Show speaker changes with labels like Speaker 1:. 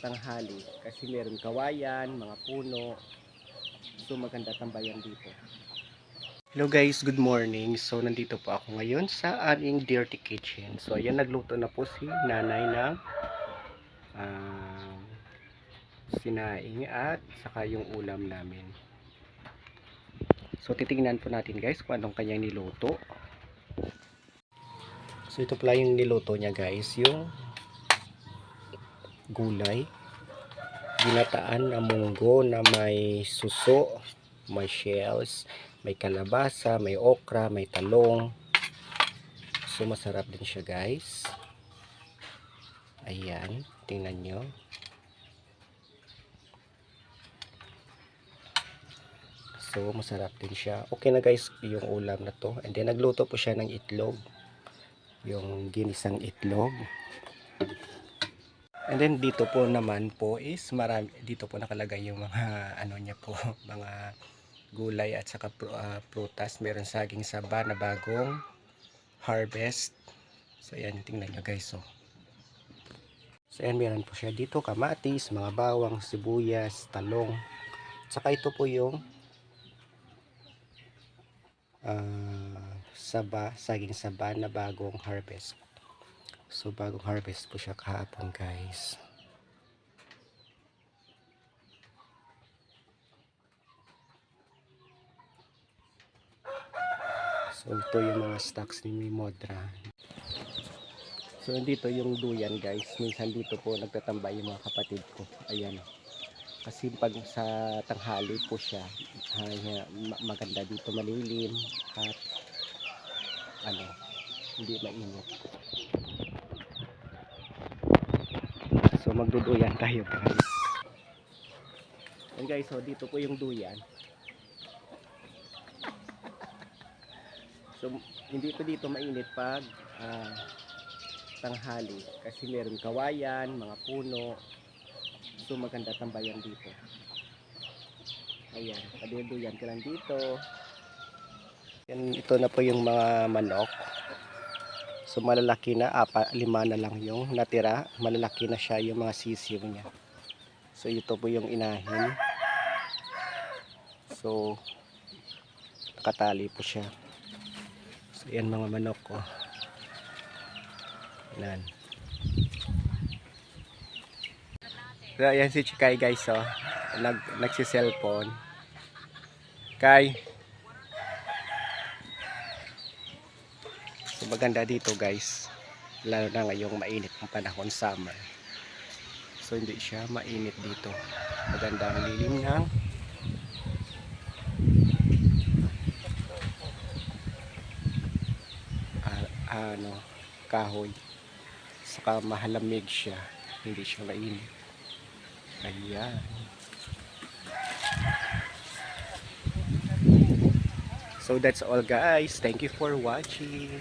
Speaker 1: tanghali kasi meron kawayan, mga puno. So maganda tambayan dito. Hello guys, good morning. So nandito po ako ngayon sa aming dirty kitchen. So ayan, nagluto na po si nanay ng sinaing at saka yung ulam namin. So titingnan po natin guys kung anong kanyang niluto. So ito pala yung niluto niya guys, yung gulay, ginataan na munggo na may suso, may shells, may kalabasa, may okra, may talong. So masarap din siya guys. Ayan, tingnan nyo. So masarap din siya. Okay na guys yung ulam na to. And then nagluto po siya ng itlog, yung ginisang itlog. And then dito po naman po is marami, dito po nakalagay yung mga ano niya po, mga gulay at saka prutas. Meron saging saba na bagong harvest. So ayan, tingnan nyo guys. So ayan, meron po siya dito kamatis, mga bawang, sibuyas, talong. Saka ito po yung saging saba na bagong harvest. So bagong harvest po siya kahapon guys. So ito yung mga stocks ni Modra. So dito yung duyan guys. Minsan dito po nagtatambay yung mga kapatid ko. Ayan. Kasi pag sa tanghali po siya, maganda dito, malilim at hindi mainit. So magduduyan tayo guys. And guys, so dito po yung duyan. So hindi po dito mainit pag tanghali kasi meron kawayan, mga puno. So maganda tambayan dito. Ayan, paduduyan ka lang dito. Yan, ito na po yung mga manok. So malalaki na, 5 na lang yung natira. Malalaki na siya yung mga sisiw niya. So ito po yung inahin. So nakatali po siya. So yan mga manok ko. Yan. So ayan si Chikay guys, oh. Nagsi-cellphone. Kay. So maganda dito guys. Lalo na ngayong mainit ang panahon, summer. So hindi siya mainit dito. Maganda ang lilim ng kahoy. Saka mahalamig siya. Hindi siya mainit. Ayan. So that's all guys. Thank you for watching.